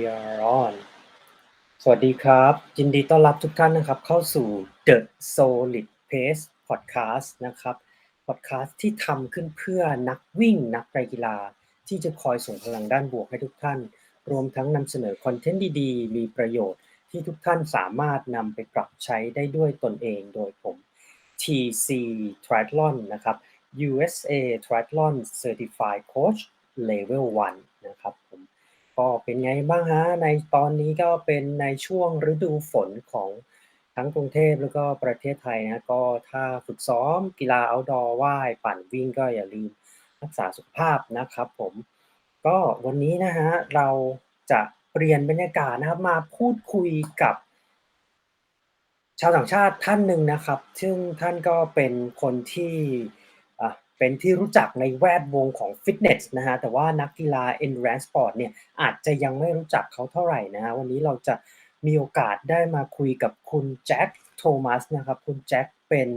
are on สวัสดีครับยินดีต้อนรับทุกท่านนะครับเข้าสู่ The Solid Pace Podcast นะครับพอดแคสต์ที่ทำขึ้นเพื่อนักวิ่งนักกีฬาที่จะคอยส่งพลังด้านบวกให้ทุกท่านรวมทั้งนำเสนอคอนเทนต์ดีๆมีประโยชน์ที่ทุกท่านสามารถนำไปปรับใช้ได้ด้วยตนเองโดยผม TC Triathlon นะครับ USA Triathlon Certified Coach Level 1 นะครับผมก็เป็นไงบ้างฮะในตอนนี้ก็เป็นในช่วงฤดูฝนของทั้งกรุงเทพแล้วก็ประเทศไทยนะก็ถ้าฝึกซ้อมกีฬา outdoor ว่ายปั่นวิ่งก็อย่าลืมรักษาสุขภาพนะครับผมก็วันนี้นะฮะเราจะเปลี่ยนบรรยากาศนะครับมาพูดคุยกับชาวต่างชาติท่านหนึ่งนะครับซึ่งท่านก็เป็นคนที่เป็นที่รู้จักในแวดวงของฟิตเนสนะฮะแต่ว่านักกีฬา endurance sport เนี่ยอาจจะยังไม่รู้จักเขาเท่าไหร่นะฮะวันนี้เราจะมีโอกาสได้มาคุยกับคุณแจ็คโทมัสนะครับคุณแจ็คเป็น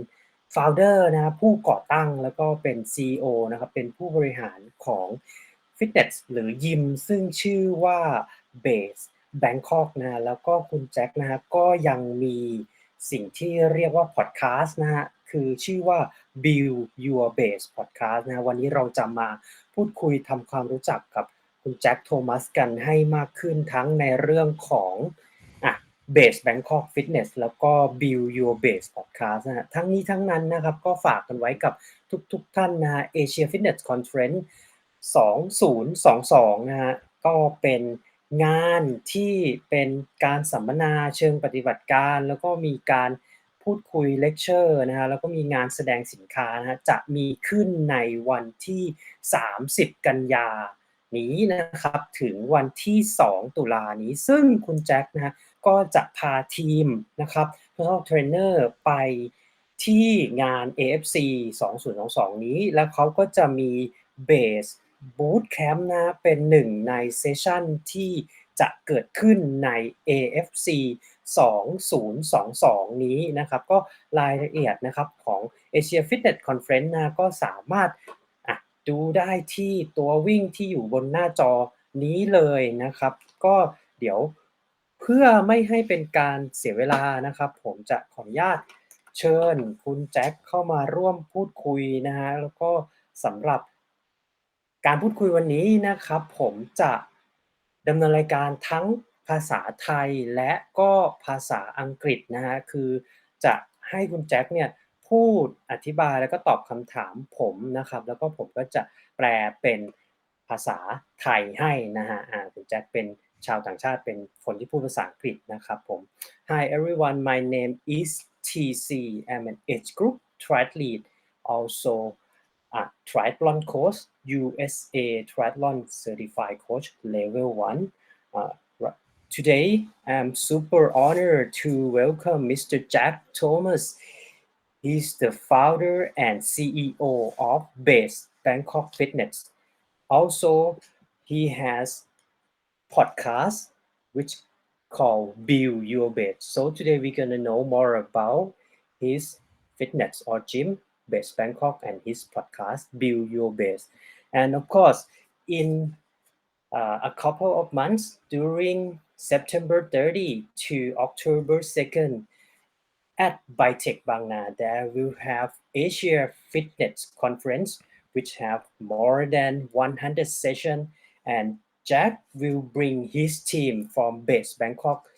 founder นะครับผู้ก่อตั้งแล้วก็เป็น CEO นะครับเป็นผู้บริหารของฟิตเนสหรือยิมซึ่งชื่อว่า BASE Bangkok นะแล้วก็คุณแจ็คนะฮะก็ยังมีสิ่งที่เรียกว่าพอดแคสต์นะฮะคือชื่อว่า Build Your Base Podcast นะวันนี้เราจะมาพูดคุยทำความรู้จักกับคุณแจ็คโทมัสกันให้มากขึ้นทั้งในเรื่องของBase Bangkok Fitness แล้วก็ Build Your Base Podcast นะฮะทั้งนี้ทั้งนั้นนะครับก็ฝากกันไว้กับทุกท่านนะฮะ Asia Fitness Conference 2022นะฮะก็เป็นงานที่เป็นการสัมมนาเชิงปฏิบัติการแล้วก็มีการพูดคุยเลคเชอร์นะฮะแล้วก็มีงานแสดงสินค้านะฮะจะมีขึ้นในวันที่30กันยานี้นะครับถึงวันที่2ตุลานี้ซึ่งคุณแจ็คนะฮะก็จะพาทีมนะครับ personal trainer ไปที่งาน AFC 2022นี้แล้วเขาก็จะมี BASE Bootcamp นะเป็นหนึ่งในเซสชั่นที่จะเกิดขึ้นใน AFC 2022นี้นะครับก็รายละเอียดนะครับของ Asia Fitness Conference นะก็สามารถดูได้ที่ตัววิ่งที่อยู่บนหน้าจอนี้เลยนะครับก็เดี๋ยวเพื่อไม่ให้เป็นการเสียเวลานะครับผมจะขออนุญาตเชิญคุณแจ็คเข้ามาร่วมพูดคุยนะฮะแล้วก็สำหรับการพูดคุยวันนี้นะครับผมจะดำเนินรายการทั้งภาษาไทยและก็ภาษาอังกฤษนะฮะคือจะให้คุณแจ็คเนี่ยพูดอธิบายแล้วก็ตอบคำถามผมนะครับแล้วก็ผมก็จะแปลเป็นภาษาไทยให้นะฮะคุณแจ็คเป็นชาวต่างชาติเป็นคนที่พูดภาษาอังกฤษนะครับผม Hi everyone, my name is TC. I'm an age group triathlete, also a triathlon coach, USA Triathlon Certified Coach Level 1. Today, I'm super honored to welcome Mr. Jack Thomas. He's the founder and CEO of BASE Bangkok Fitness. Also, he has podcast which called Build Your Base. So today we're gonna know more about his fitness or gym, BASE Bangkok, and his podcast Build Your Base. And of course, in a couple of months during September 30 to October 2nd at Bitech Bangna, there will have Asia Fitness Conference, which have more than 100 sessions, and Jack will bring his team from BASE Bangkok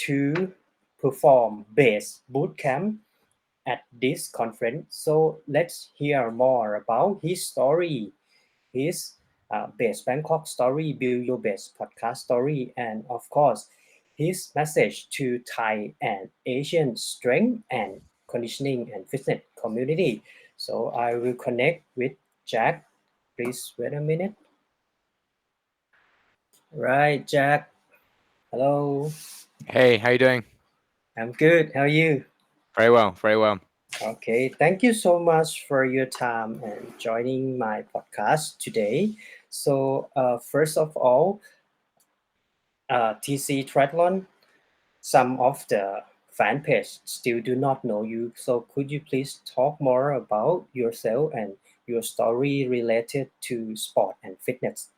to perform BASE Bootcamp at this conference. So let's hear more about his story, his BASE Bangkok story, Build Your Base podcast story, and of course, his message to Thai and Asian strength and conditioning and fitness community. So I will connect with Jack. Please wait a minute. Right, Jack. Hello. Hey, how you doing? I'm good. How are you? Very well, very well. Okay, thank you so much for your time and joining my podcast today. So, first of all, TC Triathlon, some of the fan page still do not know you. So, could you please talk more about yourself and your story related to sport and fitness?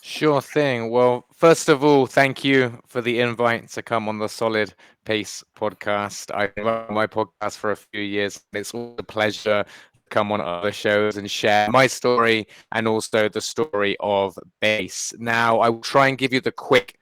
Sure thing. Well, first of all, thank you for the invite to come on the Solid Pace podcast. I've been on my podcast for a few years. It's always a pleasure to come on other shows and share my story and also the story of BASE. Now, I will try and give you the quick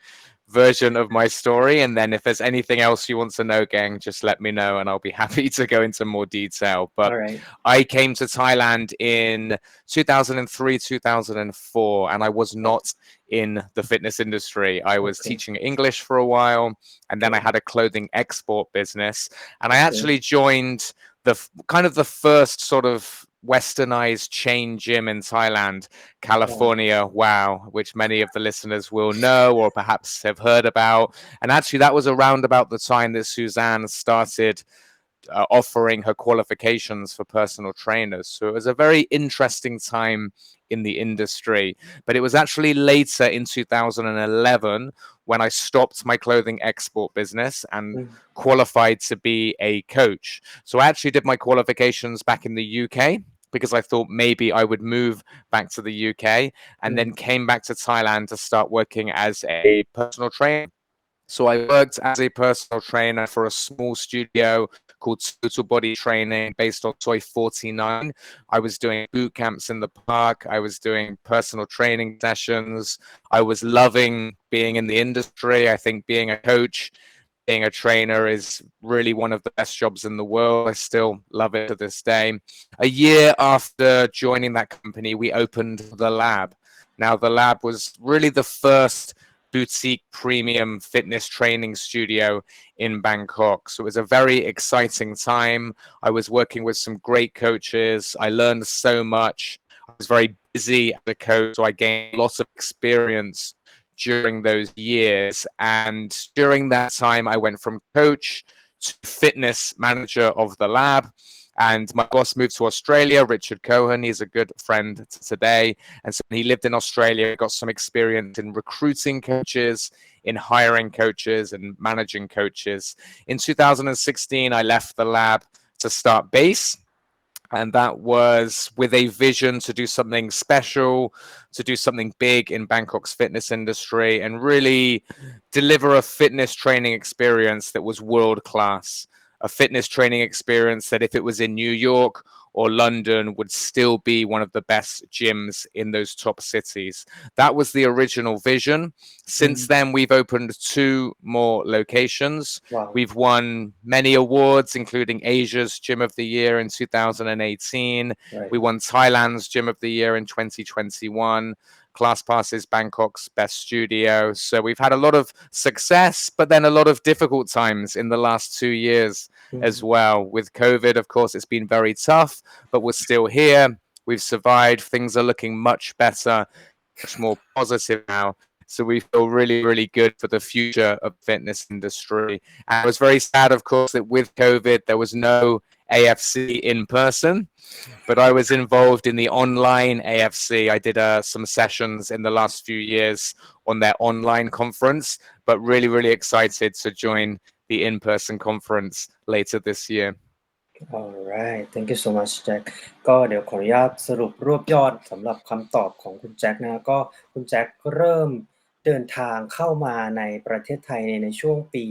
version of my story, and then if there's anything else you want to know, gang, just let me know and I'll be happy to go into more detail. But All right. I came to Thailand in 2003, 2004, and I was not in the fitness industry. I was Okay. teaching English for a while, and then I Okay. had a clothing export business, and I Okay. actually joined the kind of the first sort of westernized chain gym in Thailand, California Wow, which many of the listeners will know or perhaps have heard about. And actually, that was around about the time that Suzanne started offering her qualifications for personal trainers. So it was a very interesting time in the industry. But it was actually later in 2011 when I stopped my clothing export business and qualified to be a coach. So I actually did my qualifications back in the UK because I thought maybe I would move back to the UK and then came back to Thailand to start working as a personal trainer. So I worked as a personal trainer for a small studio called Total Body Training based on Soy 49. I was doing boot camps in the park. I was doing personal training sessions. I was loving being in the industry. I think being a coach, being a trainer is really one of the best jobs in the world. I still love it to this day. A year after joining that company, we opened the lab. Now, the lab was really the first boutique premium fitness training studio in Bangkok. So it was a very exciting time. I was working with some great coaches. I learned so much. I was very busy as a coach, so I gained lots of experience during those years. And during that time, I went from coach to fitness manager of the lab. And my boss moved to Australia, Richard Cohen. He's a good friend today. And so he lived in Australia, got some experience in recruiting coaches, in hiring coaches, and managing coaches. In 2016, I left the lab to start BASE. And that was with a vision to do something special, to do something big in Bangkok's fitness industry, and really deliver a fitness training experience that was world class. A fitness training experience that, if it was in New York or London, would still be one of the best gyms in those top cities. That was the original vision. Since then, we've opened 2 more locations. Wow. We've won many awards, including Asia's Gym of the Year in 2018. Right. We won Thailand's Gym of the Year in 2021. ClassPass is Bangkok's best studio. So we've had a lot of success, but then a lot of difficult times in the last 2 years as well. With COVID, of course, it's been very tough, but we're still here. We've survived. Things are looking much better, much more positive now. So we feel really, really good for the future of fitness industry. And I was very sad, of course, that with COVID, there was no AFC in person, but I was involved in the online AFC. I did some sessions in the last few years on their online conference, but really, really excited to join the in-person conference later this year. Alright thank you so much แจ็คก็เดี๋ยวขออนุญาตสรุปรวบยอดสำหรับคำตอบของคุณแจ็คนะก็คุณแจ็คเริ่มเดินทางเข้ามาในประเทศไทยในช่วงปี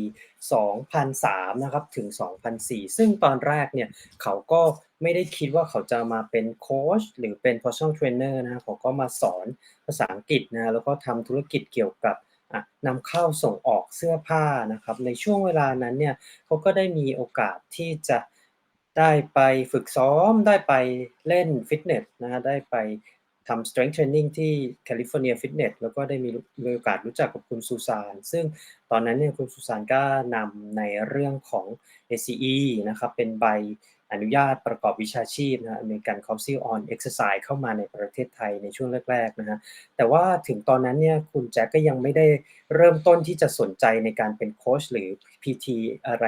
2003 นะครับถึง 2004 ซึ่งตอนแรกเนี่ยเขาก็ไม่ได้คิดว่าเขาจะมาเป็นโคชหรือเป็น personal trainer นะครับเขาก็มาสอนภาษาอังกฤษนะแล้วก็ทำธุรกิจเกี่ยวกับนำเข้าส่งออกเสื้อผ้านะครับในช่วงเวลานั้นเนี่ยเขาก็ได้มีโอกาสที่จะได้ไปฝึกซ้อมได้ไปเล่นฟิตเนสนะฮะได้ไปทำ strength training ที่ California Fitness แล้วก็ได้มีโอกาสรู้จักกับคุณซูซานซึ่งตอนนั้นเนี่ยคุณซูซานก็นำในเรื่องของ ACE นะครับเป็นใบอนุญาตประกอบวิชาชีพนะฮะ American Council on Exercise เข้ามาในประเทศไทยในช่วงแรกๆนะฮะแต่ว่าถึงตอนนั้นเนี่ยคุณแจ็คก็ยังไม่ได้เริ่มต้นที่จะสนใจในการเป็นโคชหรือ PT อะไร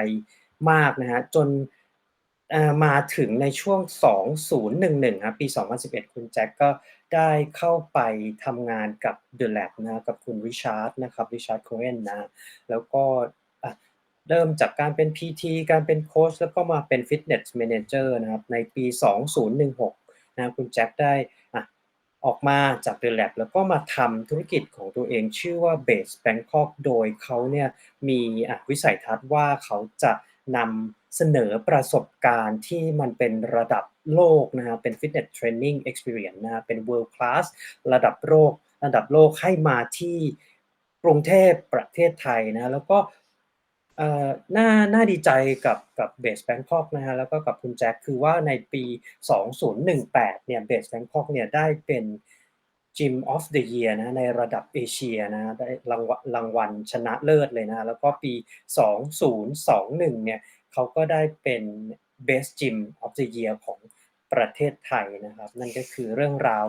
มากนะฮะจนมาถึงในช่วง 2011 ครับปี 2011 คุณแจ็คก็ได้เข้าไปทำงานกับ The Lab นะกับคุณริชาร์ดนะครับริชาร์ดโคเอนนะแล้วก็เริ่มจากการเป็น PT การเป็นโคชแล้วก็มาเป็น Fitness Manager นะครับในปี 2016 นะคุณแจ็คได้ ออกมาจาก The Lab แล้วก็มาทำธุรกิจของตัวเองชื่อว่า BASE Bangkok โดยเขาเนี่ยมีวิสัยทัศน์ว่าเขาจะนำเสนอประสบการณ์ที่มันเป็นระดับโลกนะฮะเป็น Fitness Training Experience นะฮะเป็น World Class ระดับโลกให้มาที่กรุงเทพประเทศไทยนะแล้วก็น่าดีใจกับเบสแบงคอกนะฮะแล้วก็กับคุณแจ็คคือว่าในปี 2018 เนี่ยเบสแบงคอกเนี่ยได้เป็น Gym of the Year นะในระดับเอเชียนะได้รางวัลชนะเลิศเลยนะแล้วก็ปี 2021 เนี่ยเขาก็ได้เป็น Best Gym of the Year ของประเทศไทยนะครับนั่นก็คือเรื่องราว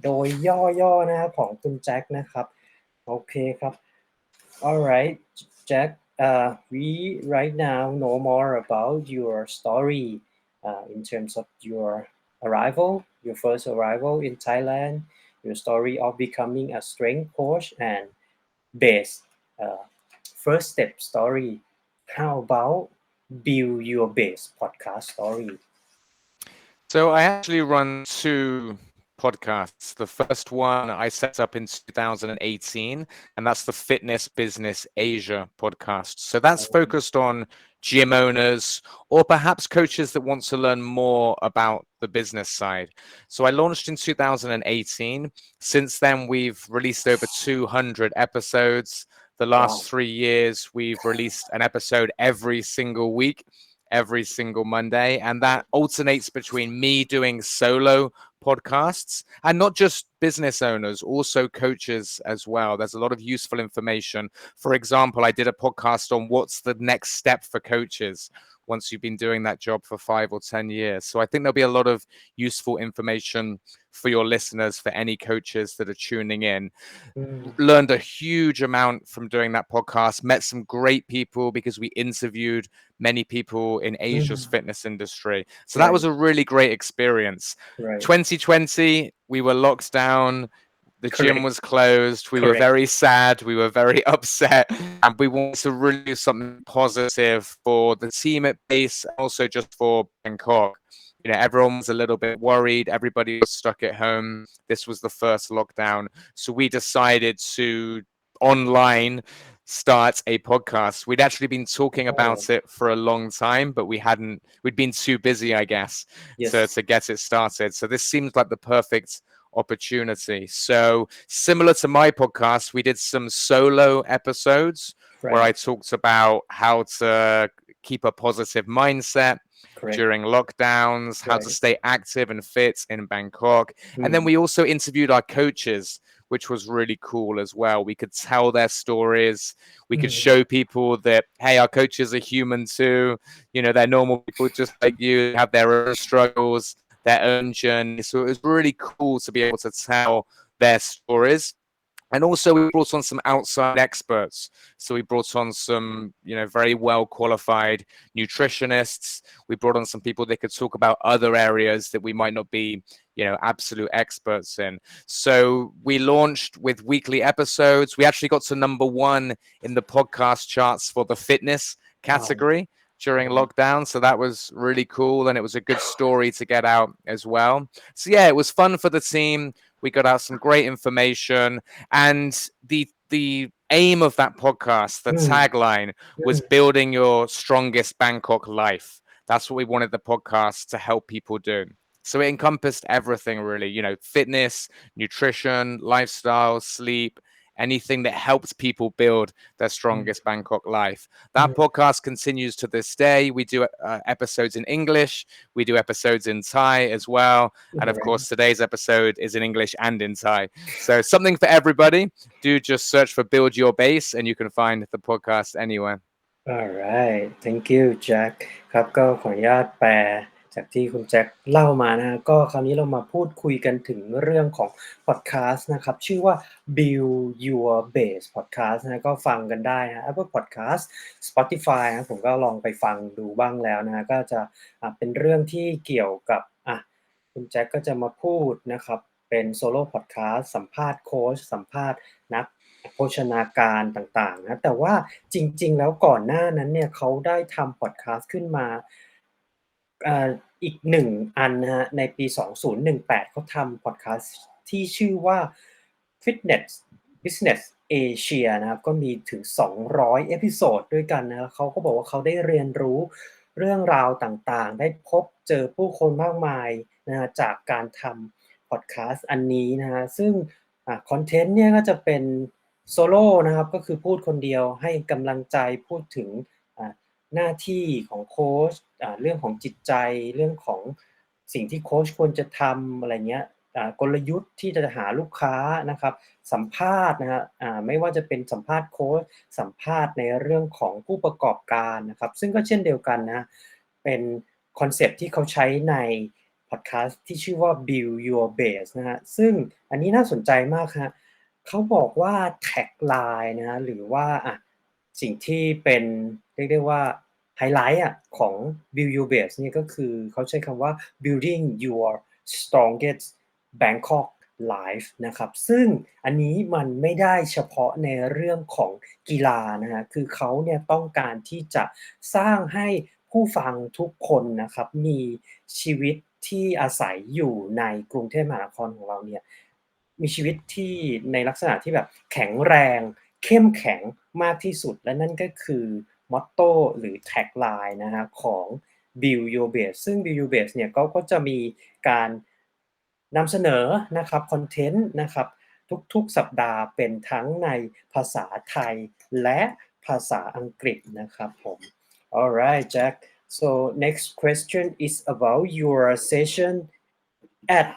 โดยย่อๆนะครับของคุณแจ็คนะครับโอเคครับ alright Jack we right now know more about your story in terms of your first arrival in Thailand, your story of becoming a strength coach and base first step story. How about build your base podcast story? So I actually run two podcasts. The first one I set up in 2018, and that's the Fitness Business Asia podcast. So that's focused on gym owners or perhaps coaches that want to learn more about the business side. So I launched in 2018. Since then, we've released over 200 episodes. The last 3 years, we've released an episode every single week, every single Monday, and that alternates between me doing solo podcasts and not just business owners, also coaches as well. There's a lot of useful information. For example, I did a podcast on what's the next step for coaches once you've been doing that job for 5 or 10 years. So I think there'll be a lot of useful information for your listeners, for any coaches that are tuning in. Learned a huge amount from doing that podcast, met some great people because we interviewed many people in Asia's fitness industry. So that was a really great experience. 2020, we were locked down. The gym was closed. We were very sad. We were very upset. And we wanted to really do something positive for the team at BASE, also just for Bangkok. You know, everyone was a little bit worried. Everybody was stuck at home. This was the first lockdown. So we decided to online start a podcast. We'd actually been talking about it for a long time, but we'd been too busy, I guess, to get it started. So this seems like the perfect opportunity. So similar to my podcast, we did some solo episodes where I talked about how to keep a positive mindset during lockdowns, how to stay active and fit in Bangkok. And then we also interviewed our coaches, which was really cool as well. We could tell their stories. We could show people that, hey, our coaches are human too. You know, they're normal people just like you, have their own struggles, their own journey. So it was really cool to be able to tell their stories. And also we brought on some outside experts. So we brought on some, very well qualified nutritionists. We brought on some people that could talk about other areas that we might not be, absolute experts in. So we launched with weekly episodes. We actually got to #1 in the podcast charts for the fitness category during lockdown. So that was really cool. And it was a good story to get out as well. So yeah, it was fun for the team. We got out some great information, and the aim of that podcast, the tagline, was building your strongest Bangkok life. That's what we wanted the podcast to help people do. So it encompassed everything really, fitness, nutrition, lifestyle, sleep, anything that helps people build their strongest Bangkok life. That podcast continues to this day. We do episodes in English. We do episodes in Thai as well. And of course, today's episode is in English and in Thai. So something for everybody. Do just search for Build Your Base and you can find the podcast anywhere. Alright, thank you Jack ครับก็ขออนุญาตแปลจากที่คุณแจ็คเล่ามานะก็คราวนี้เรามาพูดคุยกันถึงเรื่องของพอดแคสต์นะครับชื่อว่า Build Your Base Podcast นะก็ฟังกันได้นะ Apple Podcast Spotify นะผมก็ลองไปฟังดูบ้างแล้วนะก็จะเป็นเรื่องที่เกี่ยวกับคุณแจ็คก็จะมาพูดนะครับเป็นโซโล่พอดแคสต์สัมภาษณ์โค้ชสัมภาษณ์นักโภชนาการต่างๆนะแต่ว่าจริงๆแล้วก่อนหน้านั้นเนี่ยเขาได้ทำพอดแคสต์ขึ้นมาอีก1อันนะฮะในปี2018เขาทำพอดแคสต์ ที่ชื่อว่า Fitness Business Asia นะครับก็มีถึง200เอพิโซดด้วยกันนะเขาก็บอกว่าเขาได้เรียนรู้เรื่องราวต่างๆได้พบเจอผู้คนมากมายนะจากการทำพอดแคสต์อันนี้นะซึ่งคอนเทนต์เนี่ยก็จะเป็นโซโล่นะครับก็คือพูดคนเดียวให้กำลังใจพูดถึงหน้าที่ของโค้ชเรื่องของจิตใจเรื่องของสิ่งที่โค้ชควรจะทำอะไรเงี้ยกลยุทธ์ที่จะหาลูกค้านะครับสัมภาษณ์นะฮะไม่ว่าจะเป็นสัมภาษณ์โค้ชสัมภาษณ์ในเรื่องของผู้ประกอบการนะครับซึ่งก็เช่นเดียวกันนะเป็นคอนเซปต์ที่เขาใช้ในพอดแคสต์ที่ชื่อว่า Build Your Base นะฮะซึ่งอันนี้น่าสนใจมากฮะเขาบอกว่าแท็กไลน์นะฮะหรือว่าสิ่งที่เป็นเรียกได้ว่าไฮไลท์ของ Build Your Base นี่ก็คือเขาใช้คำว่า building your strongest Bangkok Life นะครับซึ่งอันนี้มันไม่ได้เฉพาะในเรื่องของกีฬานะฮะคือเขาเนี่ยต้องการที่จะสร้างให้ผู้ฟังทุกคนนะครับมีชีวิตที่อาศัยอยู่ในกรุงเทพมหานครของเราเนี่ยมีชีวิตที่ในลักษณะที่แบบแข็งแรงเข้มแข็งมากที่สุดและนั่นก็คือมอตโต้หรือแท็กไลน์นะฮะของ Build Your Base ซึ่ง Build Your Base เนี่ยก็จะมีการนำเสนอนะครับคอนเทนต์นะครับทุกๆสัปดาห์เป็นทั้งในภาษาไทยและภาษาอังกฤษนะครับผม Alright Jack so next question is about your session at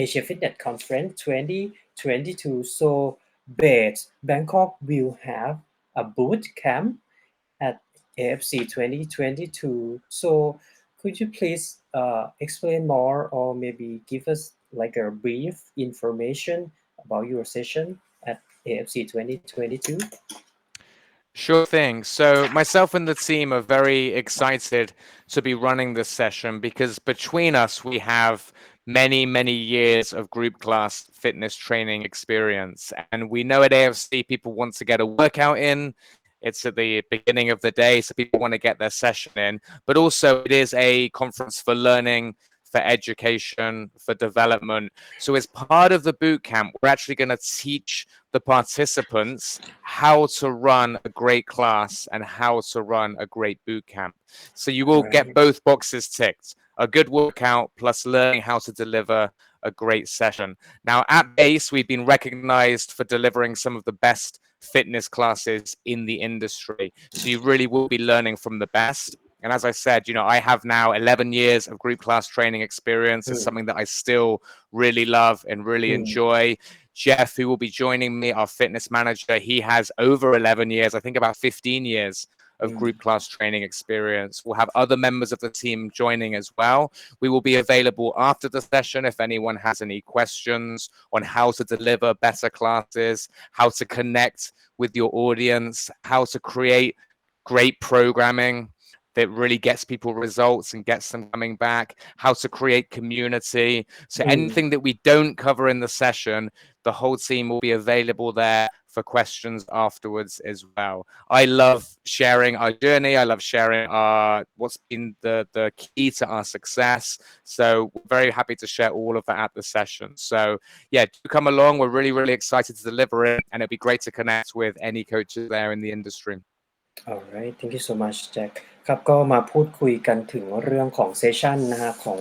Asia Fitness Conference 2022 so BASE Bangkok will have a boot camp at AFC 2022 so could you please explain more or maybe give us like a brief information about your session at AFC 2022? Sure thing. So myself and the team are very excited to be running this session because between us, we have many, many years of group class fitness training experience. And we know at AFC, people want to get a workout in. It's at the beginning of the day, so people want to get their session in. But also, it is a conference for learning, for education, for development. So as part of the boot camp, we're actually going to teach the participants how to run a great class and how to run a great boot camp. So you will get both boxes ticked, a good workout plus learning how to deliver a great session. Now at BASE, we've been recognized for delivering some of the best fitness classes in the industry. So you really will be learning from the best. And as I said, I have now 11 years of group class training experience. It's something that I still really love and really enjoy. Jeff, who will be joining me, our fitness manager, he has over 11 years, I think about 15 years of group class training experience. We'll have other members of the team joining as well. We will be available after the session if anyone has any questions on how to deliver better classes, how to connect with your audience, how to create great programming that really gets people results and gets them coming back, how to create community. So anything that we don't cover in the session, the whole team will be available there for questions afterwards as well. I love sharing our journey. I love sharing what's been the key to our success. So we're very happy to share all of that at the session. So yeah, do come along. We're really, really excited to deliver it. And it'd be great to connect with any coaches there in the industry. Alright thank you so much Jack ครับก็มาพูดคุยกันถึงเรื่องของเซสชันนะฮะของ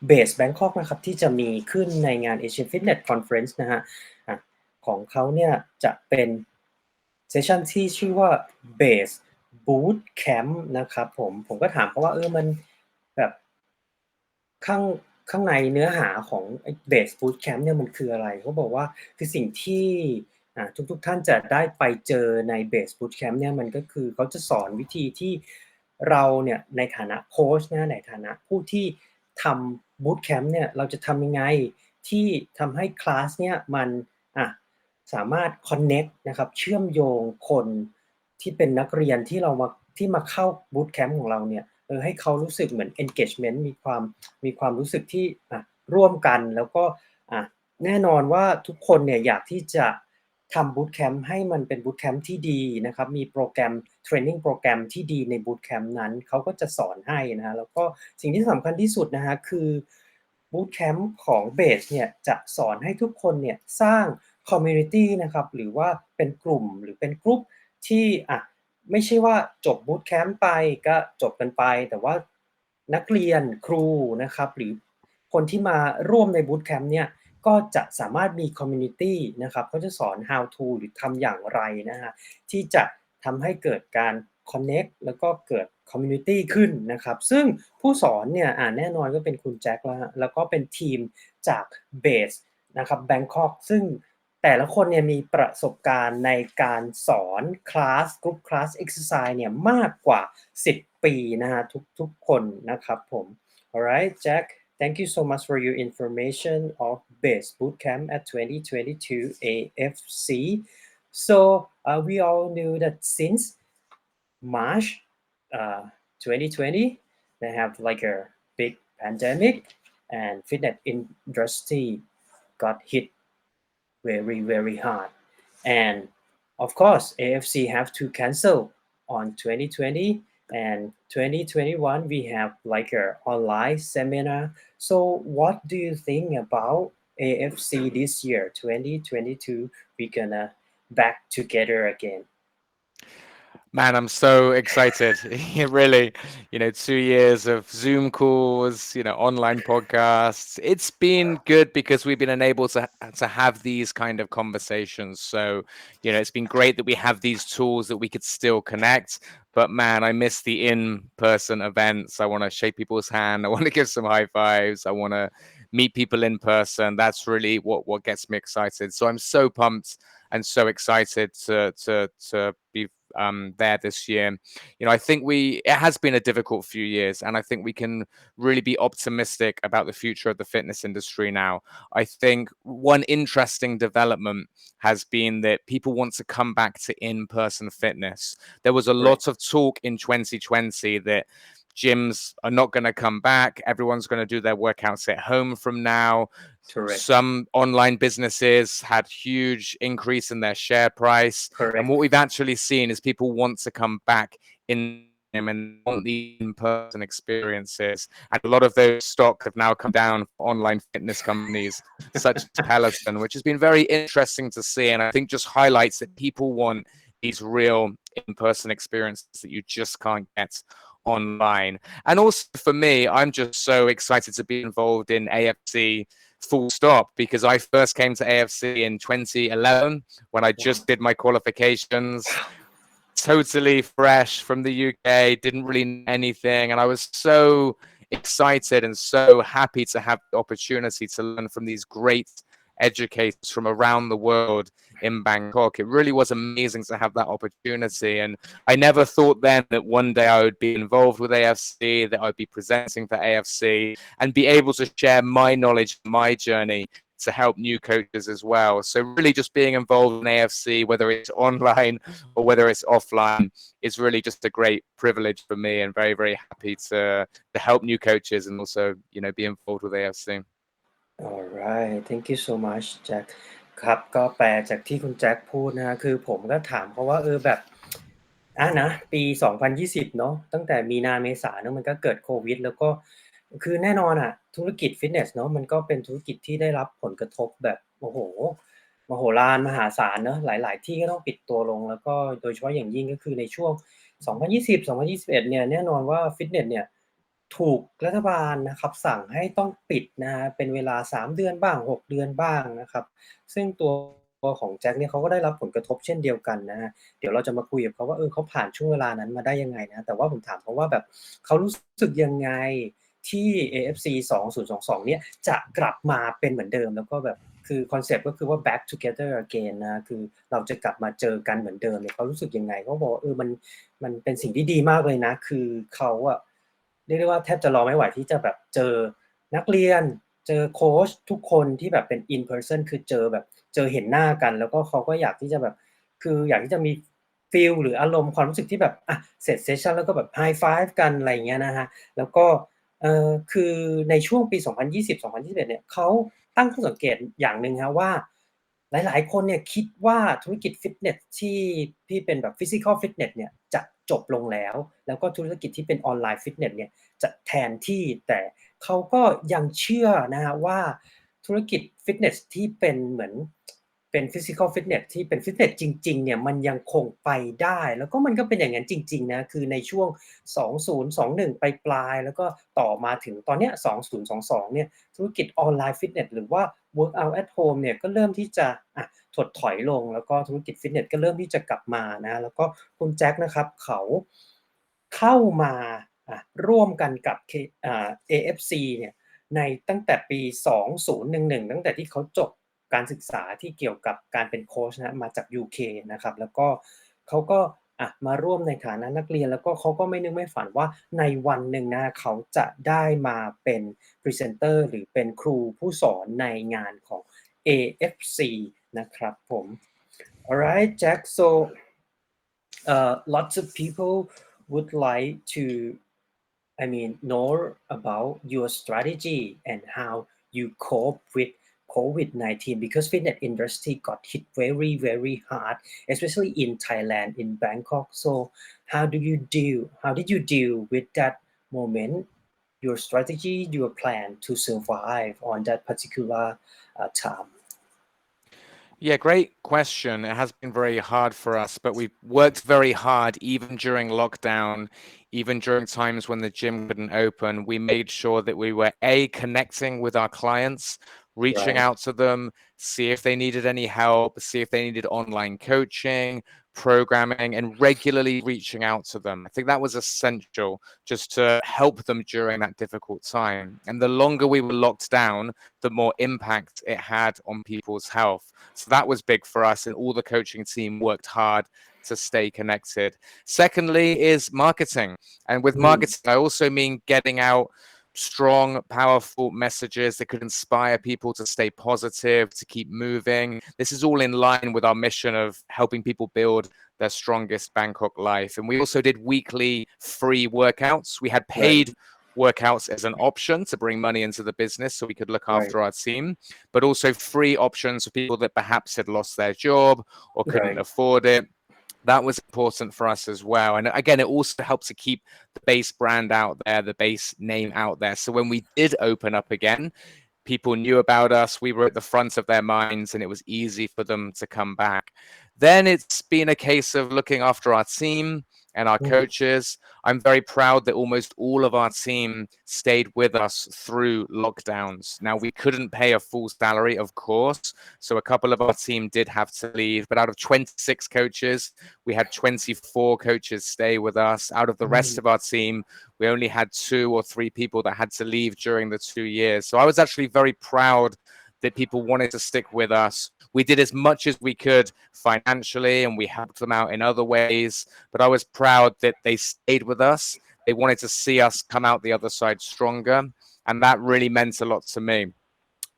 BASE Bangkok นะครับที่จะมีขึ้นในงาน Asian Fitness Conference นะฮะของเขาเนี่ยจะเป็นเซสชันที่ชื่อว่า BASE Bootcamp นะครับผมก็ถามเขาว่ามันแบบข้างในเนื้อหาของไอ้ BASE Bootcamp เนี่ยมันคืออะไรเขาบอกว่าคือสิ่งที่ทุกท่านจะได้ไปเจอใน BASE Bootcamp เนี่ยมันก็คือเขาจะสอนวิธีที่เราเนี่ยในฐานะโคชนะในฐานะผู้ที่ทำ Bootcamp เนี่ยเราจะทำยังไงที่ทำให้คลาสเนี่ยมันสามารถ connect นะครับเชื่อมโยงคนที่เป็นนักเรียนที่มาเข้า Bootcamp ของเราเนี่ยให้เขารู้สึกเหมือน engagement มีความรู้สึกที่ร่วมกันแล้วก็แน่นอนว่าทุกคนเนี่ยอยากที่จะทำ Bootcamp ให้มันเป็น Bootcamp ที่ดีนะครับมีโปรแกรม Training โปรแกรมที่ดีใน Bootcamp นั้นเขาก็จะสอนให้นะฮะแล้วก็สิ่งที่สำคัญที่สุดนะฮะคือ Bootcamp ของ BASE เนี่ยจะสอนให้ทุกคนเนี่ยสร้าง community นะครับหรือว่าเป็นกลุ่มหรือเป็นกลุ่มที่ไม่ใช่ว่าจบ Bootcamp ไปก็จบกันไปแต่ว่านักเรียนครูนะครับหรือคนที่มาร่วมใน Bootcamp เนี่ยก็จะสามารถมี community นะครับเขาจะสอน how to หรือทำอย่างไรนะฮะที่จะทำให้เกิดการ connect แล้วก็เกิด community ขึ้นนะครับซึ่งผู้สอนเนี่ยแน่นอนก็เป็นคุณแจ็คแล้วก็เป็นทีมจาก BASE นะครับ Bangkok ซึ่งแต่ละคนเนี่ยมีประสบการณ์ในการสอนคลาส Group Class Exercise เนี่ยมากกว่า10 ปีนะฮะทุกคนนะครับผม Alright Jack thank you so much for your information of BASE Bootcamp at 2022 AFC so we all knew that since March 2020 they have like a big pandemic and fitness industry got hit very hard and of course AFC have to cancel on 2020 and 2021 we have like a online seminar so what do you think about AFC this year 2022 we're gonna back together again. Man, I'm so excited. Really, 2 years of Zoom calls, online podcasts. It's been good because we've been able to have these kind of conversations. So, it's been great that we have these tools that we could still connect. But man, I miss the in-person events. I want to shake people's hand. I want to give some high fives. I want to meet people in person. That's really what gets me excited. So I'm so pumped and so excited to be there this year. I think it has been a difficult few years, and I think we can really be optimistic about the future of the fitness industry now. I think one interesting development has been that people want to come back to in-person fitness. There was a lot of talk in 2020 that gyms are not going to come back. Everyone's going to do their workouts at home from now. Correct. Some online businesses had huge increase in their share price. Correct. And what we've actually seen is people want to come back in and want the in-person experiences. And a lot of those stocks have now come down for online fitness companies such as Peloton, which has been very interesting to see. And I think just highlights that people want these real in-person experiences that you just can't get online. And also for me, I'm just so excited to be involved in AFC full stop, because I first came to AFC in 2011 when I just did my qualifications, totally fresh from the UK, didn't really know anything. And I was so excited and so happy to have the opportunity to learn from these great educators from around the world in Bangkok. It really was amazing to have that opportunity. And I never thought then that one day I would be involved with AFC, that I'd be presenting for AFC and be able to share my knowledge, my journey to help new coaches as well. So really just being involved in AFC, whether it's online or whether it's offline, is really just a great privilege for me, and very, very happy to help new coaches and also, be involved with AFC. Alright thank you so much Jack ครับก็แปลจากที่คุณแจ็คพูดนะคือผมก็ถามเขาว่าแบบนะปี2020เนาะตั้งแต่มีนาเมษาเนาะมันก็เกิดโควิดแล้วก็คือแน่นอนธุรกิจฟิตเนสเนาะมันก็เป็นธุรกิจที่ได้รับผลกระทบแบบโอ้โฮมโหฬารมหาศาลเนาะหลายๆที่ก็ต้องปิดตัวลงแล้วก็โดยเฉพาะอย่างยิ่งก็คือในช่วง2020-2021เนี่ยแน่นอนว่าฟิตเนสเนี่ยถูกรัฐบาลนะครับสั่งให้ต้องปิดนะครับเป็นเวลา3เดือนบ้าง6เดือนบ้างนะครับซึ่งตัวของแจ็คเนี่ยเขาก็ได้รับผลกระทบเช่นเดียวกันนะครับเดี๋ยวเราจะมาคุยกับเขาว่าเขาผ่านช่วงเวลานั้นมาได้ยังไงนะแต่ว่าผมถามเขาว่าแบบเขารู้สึกยังไงที่ AFC 2022เนี่ยจะกลับมาเป็นเหมือนเดิมแล้วก็แบบคือคอนเซปต์ก็คือว่า back together again นะคือเราจะกลับมาเจอกันเหมือนเดิมเนี่ยเขารู้สึกยังไงเขาบอกว่ามันเป็นสิ่งที่ดีมากเลยนะคือเขาเรียกได้ว่าแทบจะรอไม่ไหวที่จะแบบเจอนักเรียนเจอโค้ชทุกคนที่แบบเป็น in person คือเจอเห็นหน้ากันแล้วก็เขาก็อยากที่จะแบบคืออยากที่จะมีฟีลหรืออารมณ์ความรู้สึกที่แบบเสร็จเซสชันแล้วก็แบบ high five กันอะไรอย่างเงี้ยนะครับแล้วก็คือในช่วงปี2020-2021เนี่ยเขาตั้งข้อสังเกตอย่างหนึ่งครับว่าหลายๆคนเนี่ยคิดว่าธุรกิจฟิตเนสที่เป็นแบบ physical fitness เนี่ยจะจบลงแล้วก็ธุรกิจที่เป็นออนไลน์ฟิตเนสเนี่ยจะแทนที่แต่ เขาก็ยังเชื่อนะฮะว่าธุรกิจฟิตเนสที่เป็นเหมือนเป็น physical fitness ที่เป็นฟิตเนสจริงๆเนี่ยมันยังคงไปได้แล้วก็มันก็เป็นอย่างนั้นจริงๆนะคือในช่วง2021ปลายๆแล้วก็ต่อมาถึงตอนเนี้ย2022เนี่ยธุรกิจออนไลน์ฟิตเนสหรือว่า workout at home เนี่ยก็เริ่มที่จะถดถอยลงแล้วก็ธุรกิจฟิตเนสก็เริ่มที่จะกลับมานะแล้วก็คุณแจ็คนะครับเขาเข้ามาร่วมกันกับAFC เนี่ยในตั้งแต่ปี2011ตั้งแต่ที่เขาจบการศึกษาที่เกี่ยวกับการเป็นโคชนะมาจาก UK นะครับแล้วก็เขาก็มาร่วมในฐานะนักเรียนแล้วก็เขาก็ไม่นึกไม่ฝันว่าในวันหนึ่งนะเขาจะได้มาเป็นพรีเซนเตอร์หรือเป็นครูผู้สอนในงานของ AFC นะครับผม Alright Jack so lots of people would like to know about your strategy and how you cope with COVID-19 because fitness industry got hit very hard, especially in Thailand, in Bangkok. So how did you deal with that moment, your strategy, your plan to survive on that particular time? Yeah, great question. It has been very hard for us, but we've worked very hard even during lockdown, even during times when the gym couldn't open. We made sure that we were connecting with our clients, reaching Right, out to them, see if they needed any help, see if they needed online coaching, programming, and regularly reaching out to them. I think that was essential just to help them during that difficult time. And the longer we were locked down, the more impact it had on people's health. So that was big for us, and all the coaching team worked hard to stay connected. Secondly is marketing. And with marketing, I also mean getting out strong, powerful messages that could inspire people to stay positive, to keep moving. This is all in line with our mission of helping people build their strongest Bangkok life. And we also did weekly free workouts. We had paid workouts as an option to bring money into the business so we could look after our team, but also free options for people that perhaps had lost their job or couldn't afford it. That was important for us as well. And again, it also helped to keep the BASE brand out there, the BASE name out there. So when we did open up again, people knew about us. We were at the front of their minds, and it was easy for them to come back. Then it's been a case of looking after our team and our coaches. I'm very proud that almost all of our team stayed with us through lockdowns. Now, we couldn't pay a full salary, of course, so a couple of our team did have to leave, but out of 26 coaches, we had 24 coaches stay with us. Out of the rest of our team, we only had 2 or 3 people that had to leave during the 2 years. So I was actually very proud that people wanted to stick with us. We did as much as we could financially, and we helped them out in other ways, but I was proud that they stayed with us. They wanted to see us come out the other side stronger, and that really meant a lot to me.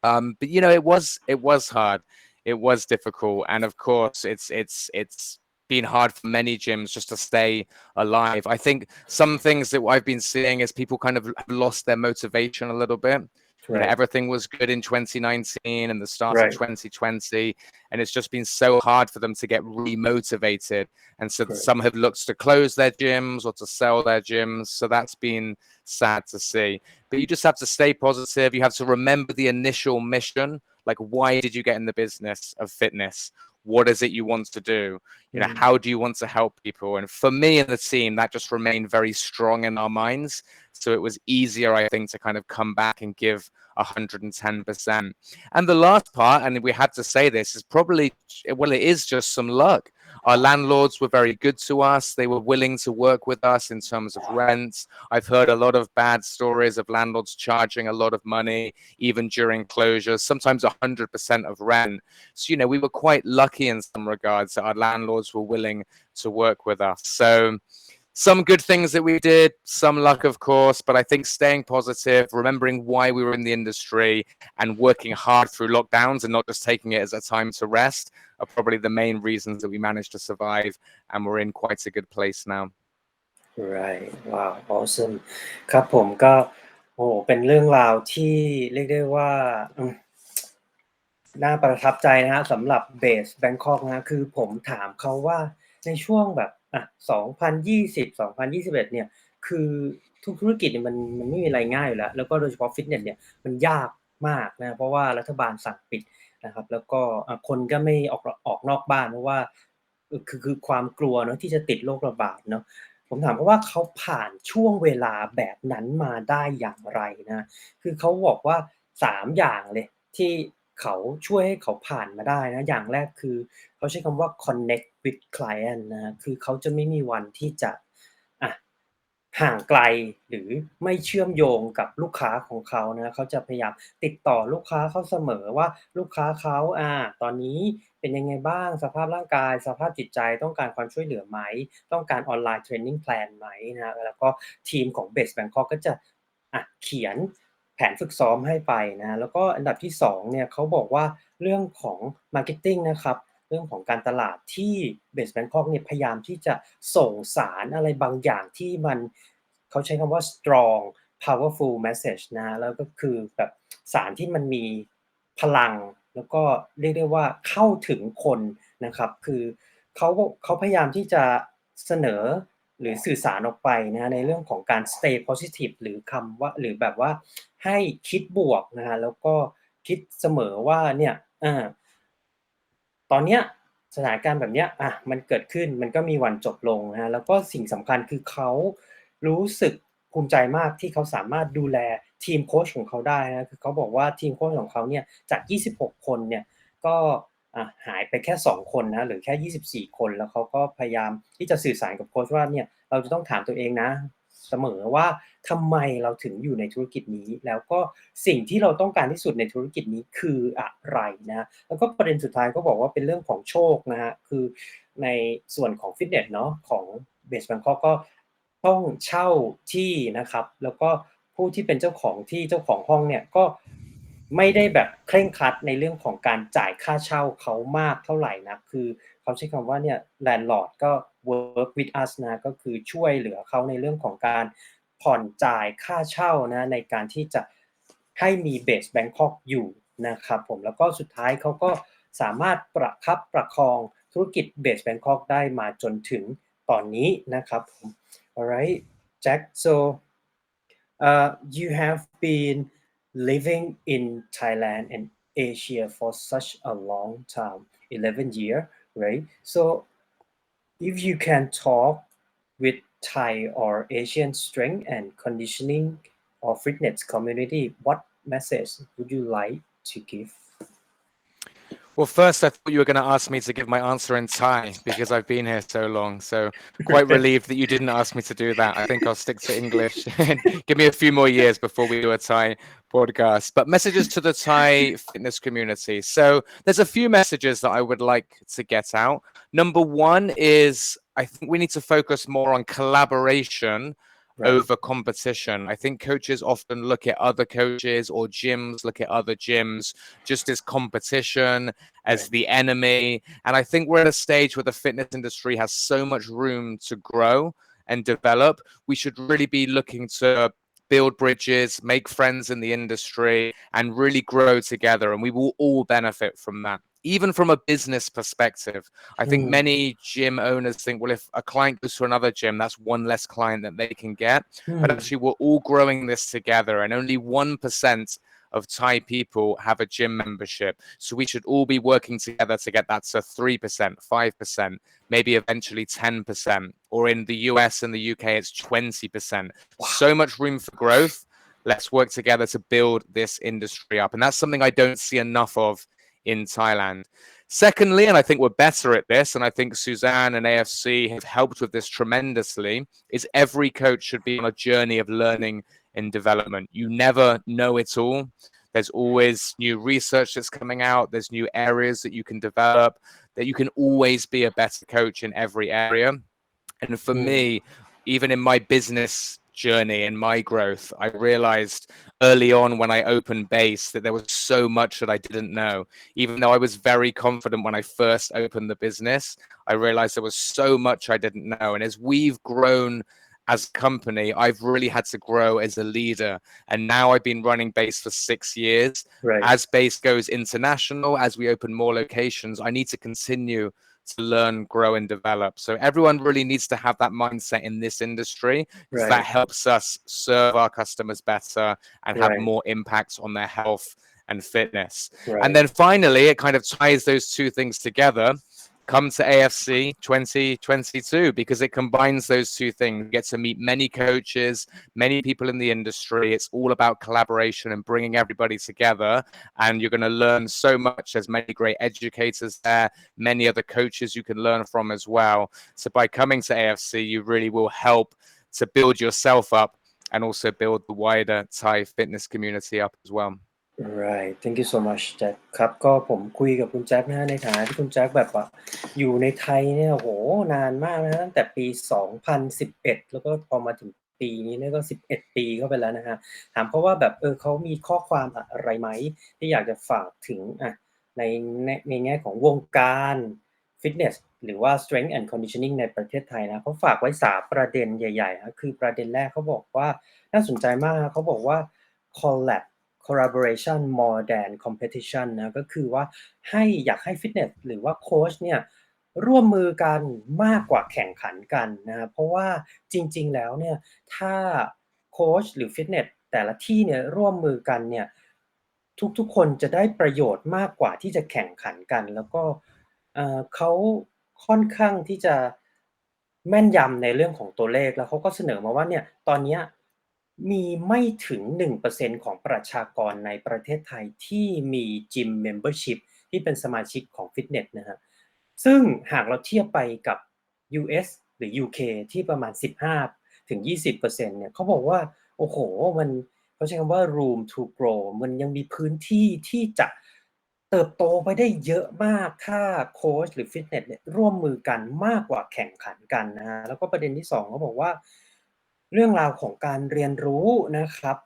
But it was hard. It was difficult, and of course, it's been hard for many gyms just to stay alive. I think some things that I've been seeing is people kind of lost their motivation a little bit. Everything was good in 2019 and the start of 2020, and it's just been so hard for them to get remotivated. And so some have looked to close their gyms or to sell their gyms. So that's been sad to see. But you just have to stay positive. You have to remember the initial mission. Like, why did you get in the business of fitness? What is it you want to do? How do you want to help people? And for me and the team, that just remained very strong in our minds. So it was easier, I think, to kind of come back and give 110%. And the last part, and we had to say this, is probably, well, it is just some luck. Our landlords were very good to us. They were willing to work with us in terms of rents. I've heard a lot of bad stories of landlords charging a lot of money, even during closures, sometimes 100% of rent. So, we were quite lucky in some regards that our landlords were willing to work with us. So some good things that we did, some luck, of course, but I think staying positive, remembering why we were in the industry, and working hard through lockdowns and not just taking it as a time to rest are probably the main reasons that we managed to survive, and we're in quite a good place now. Right. Wow. Awesome. ครับผมก็เป็นเรื่องราวที่เรียกได้ว่าน่าประทับใจนะครับสำหรับ BASE Bangkok นะคือผมถามเขาว่าในช่วงแบบ2020 2021เนี่ยค คือทุกธุรกิจเนี่ยมันไม่มีอะไรง่ายอยู่แล้วแล้วก็โดยเฉพาะฟิตเนสเนี่ยมันยากมากนะเพราะว่ารัฐบาลสั่งปิดนะครับแล้วก็คนก็ไม่ออกนอกบ้านเพราะว่าคือความกลัวเนาะที่จะติดโรคระบาดเนาะผมถามเขาว่าเขาผ่านช่วงเวลาแบบนั้นมาได้อย่างไรนะคือเขาบอกว่า3อย่างเลยที่เขาช่วยให้เขาผ่านมาได้นะอย่างแรกคือเขาใช้คำว่า connect with client นะคือเขาจะไม่มีวันที่จะอ่ะห่างไกลหรือไม่เชื่อมโยงกับลูกค้าของเขานะเขาจะพยายามติดต่อลูกค้าเขาเสมอว่าลูกค้าเขาตอนนี้เป็นยังไงบ้างสภาพร่างกายสภาพจิตใจต้องการความช่วยเหลือไหมต้องการออนไลน์เทรนนิ่งแพลนไหมนะแล้วก็ทีมของ BASE Bangkok ก็จะเขียนแผนฝึกซ้อมให้ไปนะแล้วก็อันดับที่2เนี่ยเขาบอกว่าเรื่องของ Marketing นะครับเรื่องของการตลาดที่ BASE Bangkok เนี่ยพยายามที่จะส่งสารอะไรบางอย่างที่มันเขาใช้คำว่า strong powerful message นะแล้วก็คือแบบสารที่มันมีพลังแล้วก็เรียกได้ว่าเข้าถึงคนนะครับคือเขาพยายามที่จะเสนอหรือสื่อสารออกไปนะในเรื่องของการ stay positive หรือคำว่าหรือแบบว่าให้คิดบวกนะฮะแล้วก็คิดเสมอว่าเนี่ยตอนเนี้ยสถานการณ์แบบเนี้ยมันเกิดขึ้นมันก็มีวันจบลงนะฮะแล้วก็สิ่งสำคัญคือเขารู้สึกภูมิใจมากที่เขาสามารถดูแลทีมโคชของเขาได้นะคือเขาบอกว่าทีมโคชของเขาเนี่ยจาก26คนเนี่ยก็หายไปแค่2คนนะเหลือแค่24คนแล้วเขาก็พยายามที่จะสื่อสารกับโคชว่าเนี่ยเราจะต้องถามตัวเองนะเสมอว่าทำไมเราถึงอยู่ในธุรกิจนี้แล้วก็สิ่งที่เราต้องการที่สุดในธุรกิจนี้คืออะไรนะแล้วก็ประเด็นสุดท้ายก็บอกว่าเป็นเรื่องของโชคนะฮะคือในส่วนของฟิตเนสเนาะของ BASE Bangkok ก็ต้องเช่าที่นะครับแล้วก็ผู้ที่เป็นเจ้าของที่เจ้าของห้องเนี่ยก็ไม่ได้แบบเคร่งครัดในเรื่องของการจ่ายค่าเช่าเขามากเท่าไหร่นะคือเขาใช้คำว่าเนี่ย landlord ก็ work with us นะก็คือช่วยเหลือเขาในเรื่องของการผ่อนจ่ายค่าเช่านะในการที่จะให้มี BASE Bangkok อยู่นะครับผมแล้วก็สุดท้ายเขาก็สามารถประคับประคองธุรกิจ BASE Bangkok ได้มาจนถึงตอนนี้นะครับผม alright Jack so you have been living in Thailand and Asia for such a long time 11 years right so if you can talk with Thai or Asian strength and conditioning or fitness community what message would you like to give Well, first, I thought you were going to ask me to give my answer in Thai because I've been here so long. So quite relieved that you didn't ask me to do that. I think I'll stick to English and give me a few more years before we do a Thai podcast. But messages to the Thai fitness community. So there's a few messages that I would like to get out. Number one is I think we need to focus more on collaboration over competition. I think coaches often look at other coaches or gyms, look at other gyms just as competition, as the enemy. And I think we're at a stage where the fitness industry has so much room to grow and develop. We should really be looking to build bridges, make friends in the industry, and really grow together. And we will all benefit from that. Even from a business perspective, I think many gym owners think, well, if a client goes to another gym, that's one less client that they can get. But actually, we're all growing this together, and only 1% of Thai people have a gym membership. So we should all be working together to get that to 3%, 5%, maybe eventually 10%. Or in the US and the UK, it's 20%. So much room for growth. Let's work together to build this industry up. And that's something I don't see enough of in Thailand. Secondly, and I think we're better at this, and I think Suzanne and AFC have helped with this tremendously, is every coach should be on a journey of learning and development. You never know it all. There's always new research that's coming out. There's new areas that you can develop, that you can always be a better coach in every area. And for me, even in my business journey and my growth, I realized early on when I opened BASE that there was so much that I didn't know. Even though I was very confident when I first opened the business, I realized there was so much I didn't know. And as we've grown as a company, I've really had to grow as a leader. And now I've been running BASE for 6 years. As BASE goes international, as we open more locations, I need to continue to learn, grow, and develop. So everyone really needs to have that mindset in this industry, because that right helps us serve our customers better and have right more impact on their health and fitness. right And then finally, it kind of ties those two things together. Come to AFC 2022 because it combines those two things. You get to meet many coaches, many people in the industry. It's all about collaboration and bringing everybody together. And you're going to learn so much. There's many great educators there, many other coaches you can learn from as well. So by coming to AFC, you really will help to build yourself up and also build the wider Thai fitness community up as well. right thank you so much แจ็คครับก็ผมคุยกับคุณแจ็คนะในฐานะที่คุณแจ็คแบบว่าอยู่ในไทยเนี่ยโหนานมากนะตั้งแต่ปี2011แล้วก็พอมาถึงปีนี้เนี่ยก็11ปีเข้าไปแล้วนะฮะถามเขาว่าแบบเขามีข้อความอะไรไหมที่อยากจะฝากถึงในแง่ของวงการฟิตเนสหรือว่า strength and conditioning ในประเทศไทยนะเขาฝากไว้3ประเด็นใหญ่ๆครับคือประเด็นแรกเขาบอกว่าน่าสนใจมากเขาบอกว่า collaboration more than competition นะก็คือว่าอยากให้ฟิตเนสหรือว่าโค้ชเนี่ยร่วมมือกันมากกว่าแข่งขันกันนะครับเพราะว่าจริงๆแล้วเนี่ยถ้าโค้ชหรือฟิตเนสแต่ละที่เนี่ยร่วมมือกันเนี่ยทุกๆคนจะได้ประโยชน์มากกว่าที่จะแข่งขันกันแล้วก็เขาค่อนข้างที่จะแม่นยำในเรื่องของตัวเลขแล้วเขาก็เสนอมาว่าเนี่ยตอนเนี้ยมีไม่ถึง 1% ของประชากรในประเทศไทยที่มีจิม membership ที่เป็นสมาชิกของฟิตเนสนะครับซึ่งหากเราเทียบไปกับ US หรือ UK ที่ประมาณ 15-20% เนี่ยเขาบอกว่าโอ้โฮเขาใช้คำว่า room to grow มันยังมีพื้นที่ที่จะเติบโตไปได้เยอะมากถ้าโคชหรือฟิตเนสเนี่ยร่วมมือกันมากกว่าแข่งขันกันนะครับแล้วก็ประเด็นที่2เขาบอกว่าเรื่องราวของการเรียนรู้นะครับ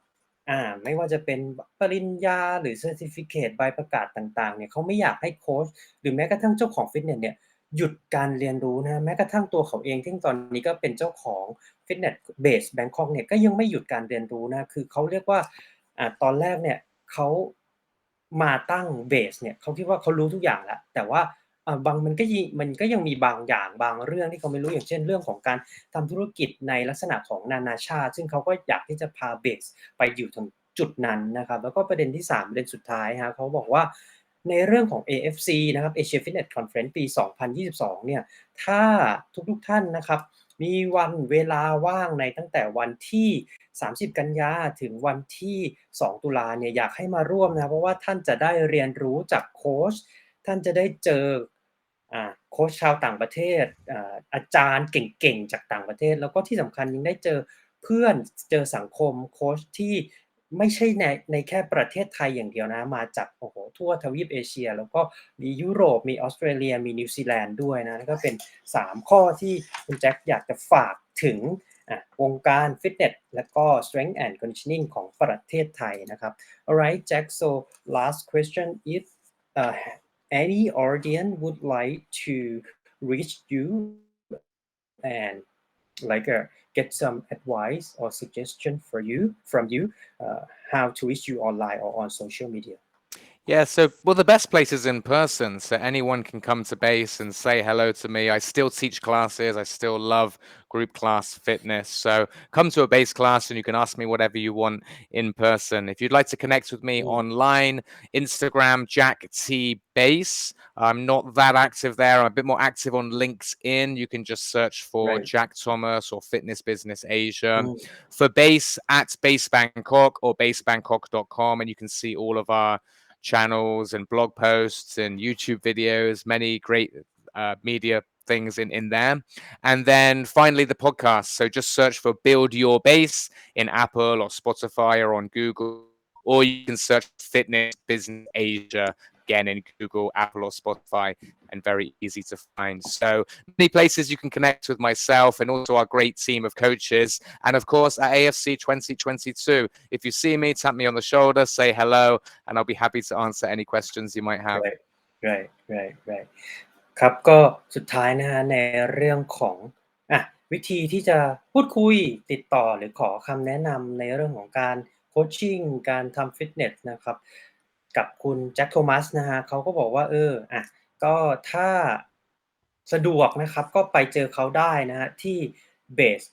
ไม่ว่าจะเป็นปริญญาหรือเซอร์ทิฟิเคตใบประกาศต่างๆเนี่ยเขาไม่อยากให้โคชหรือแม้กระทั่งเจ้าของฟิตเนสเนี่ยหยุดการเรียนรู้นะแม้กระทั่งตัวเขาเองที่ตอนนี้ก็เป็นเจ้าของฟิตเนส BASE Bangkok เนี่ยก็ยังไม่หยุดการเรียนรู้นะคือเขาเรียกว่าตอนแรกเนี่ยเขามาตั้ง BASE เนี่ยเขาคิดว่าเขารู้ทุกอย่างแล้วแต่ว่ามันก็ยังมีบางอย่างบางเรื่องที่เขาไม่รู้อย่างเช่นเรื่องของการทำธุรกิจในลักษณะของนานาชาติซึ่งเขาก็อยากที่จะพา BASE ไปอยู่ตรงจุดนั้นนะครับแล้วก็ประเด็นที่3ประเด็นสุดท้ายครับเขาบอกว่าในเรื่องของ AFC นะครับ Asia Fitness Conference ปี2022เนี่ยถ้าทุกท่านนะครับมีวันเวลาว่างในตั้งแต่วันที่30กันยาถึงวันที่2ตุลาเนี่ยอยากให้มาร่วมนะเพราะว่าท่านจะได้เรียนรู้จากโคชท่านจะได้เจอโค้ชชาวต่างประเทศอาจารย์เก่งๆจากต่างประเทศแล้วก็ที่สำคัญยังได้เจอเพื่อนเจอสังคมโค้ชที่ไม่ใช่ในแค่ประเทศไทยอย่างเดียวนะมาจากโอ้โหทั่วทวีปเอเชียแล้วก็มียุโรปมีออสเตรเลียมีนิวซีแลนด์ด้วยนะก็เป็น3ข้อที่คุณแจ็คอยากจะฝากถึงวงการฟิตเนสและก็ strength and conditioning ของประเทศไทยนะครับ alright Jack so last question if any audience would like to reach you and get some advice or suggestion from you how to reach you online or on social media. Yeah, well, the best place is in person, so anyone can come to BASE and say hello to me. I still teach classes. I still love group class fitness. So come to a BASE class and you can ask me whatever you want in person. If you'd like to connect with me online, Instagram, Jack T BASE. I'm not that active there. I'm a bit more active on LinkedIn. You can just search for Jack Thomas or Fitness Business Asia. For BASE, at BASE Bangkok or basebangkok.com, and you can see all of our channels and blog posts and YouTube videos, many great media things in there. And then finally the podcast. So just search for Build Your Base in Apple or Spotify or on Google, or you can search Fitness Business Asia again in Google, Apple or Spotify, and very easy to find. So many places you can connect with myself and also our great team of coaches. And of course at AFC 2022, if you see me, tap me on the shoulder, say hello, and I'll be happy to answer any questions you might have. Right ครับก็สุดท้ายนะฮะในเรื่องของวิธีที่จะพูดคุยติดต่อหรือขอคำแนะนำในเรื่องของการโคชชิ่งการทำฟิตเนสนะครับกับคุณแจ็คโทมัสนะฮะเขาก็บอกว่าก็ถ้า สะดวกนะครับก็ไปเจอเขาได้นะฮะที่ BASE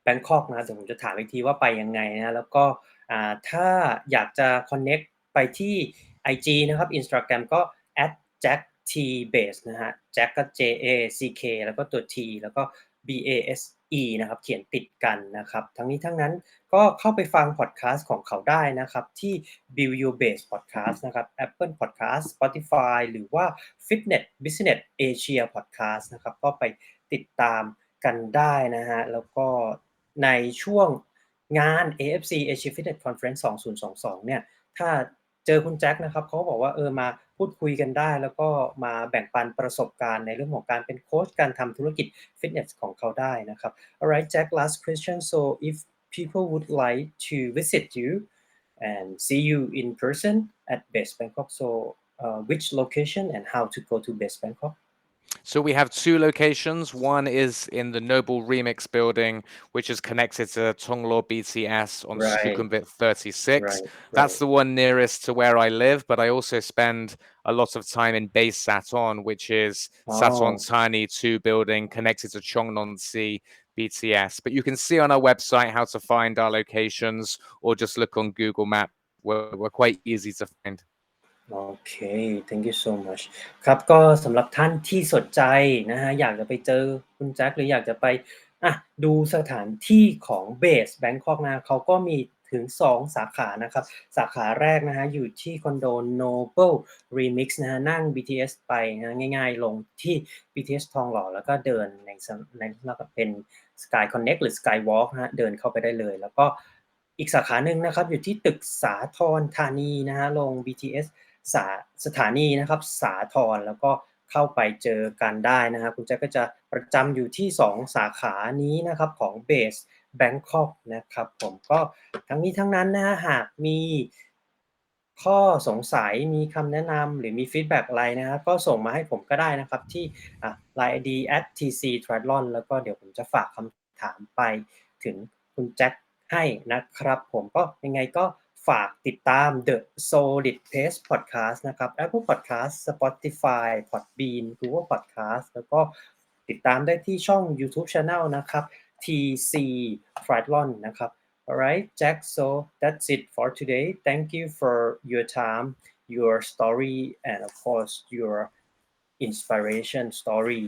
Bangkok นะเดี๋ยวผมจะถามอีกทีว่าไปยังไงนะแล้วก็ถ้าอยากจะ connect ไปที่ IG นะครับ Instagram ก็ @jacktbase นะฮะ Jack ก็ JACK แล้วก็ตัว T แล้วก็ BASE นะครับเขียนติดกันนะครับทั้งนี้ทั้งนั้นก็เข้าไปฟังพอดคาสต์ของเขาได้นะครับที่ Build Your Base Podcast นะครับ Apple Podcast Spotify หรือว่า Fitness Business Asia Podcast นะครับก็ไปติดตามกันได้นะฮะแล้วก็ในช่วงงาน AFC Asia Fitness Conference 2022เนี่ยถ้าเจอคุณแจ็คนะครับเขาบอกว่ามาพูดคุยกันได้แล้วก็มาแบ่งปันประสบการณ์ในเรื่องของการเป็นโค้ชการทำธุรกิจฟิตเนสของเขาได้นะครับ Alright Jack last question so if people would like to visit you and see you in person at BASE Bangkok so which location and how to go to BASE Bangkok So we have two locations. One is in the Noble Remix building, which is connected to Tonglo BTS on right Sukhumvit 36. right That's right the one nearest to where I live, but I also spend a lot of time in BASE Saton, which is Saton oh Tani 2 building connected to Chongnonsi BTS. But you can see on our website how to find our locations or just look on Google Maps. We're quite easy to find. โอเค thank you so much ครับก็สำหรับท่านที่สนใจนะฮะอยากจะไปเจอคุณแจ็คหรืออยากจะไปดูสถานที่ของ BASE Bangkok นะเขาก็มีถึง2สาขานะครับสาขาแรกนะฮะอยู่ที่คอนโด Noble Remix นะฮะนั่ง BTS ไปนะง่ายๆลงที่ BTS ทองหล่อแล้วก็เดินในแล้วก็เป็น Sky Connect หรือ Skywalk นะฮะเดินเข้าไปได้เลยแล้วก็อีกสาขาหนึ่งนะครับอยู่ที่ตึกสาทรธานีนะฮะลง BTS สาสถานีนะครับสาทรแล้วก็เข้าไปเจอกันได้นะครับคุณแจ็คก็จะประจำอยู่ที่2สาขานี้นะครับของ BASE Bangkok นะครับผมก็ทั้งนี้ทั้งนั้นนะฮะหากมีข้อสงสัยมีคำแนะนำหรือมีฟีดแบ็กอะไรนะครับก็ส่งมาให้ผมก็ได้นะครับที่LINE ID @tctriathlon แล้วก็เดี๋ยวผมจะฝากคำถามไปถึงคุณแจ็คให้นะครับผมก็ยังไงก็ฝากติดตาม The Solid Pace Podcast นะครับ Apple Podcast Spotify Podbean Google Podcast แล้วก็ติดตามได้ที่ช่อง YouTube Channel นะครับ TC Triathlon นะครับ Alright Jack so that's it for today thank you for your time your story and of course your inspiration story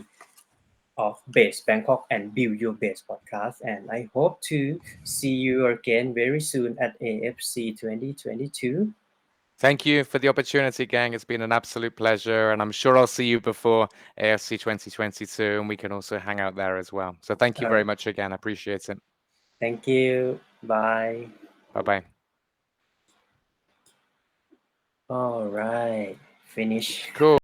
of BASE Bangkok and Build Your Base podcast and I hope to see you again very soon at AFC 2022 Thank you for the opportunity, gang. It's been an absolute pleasure. And I'm sure I'll see you before AFC 2022, and we can also hang out there as well. So thank you very much again. I appreciate it. Thank you bye Bye-bye. Alright finish Cool.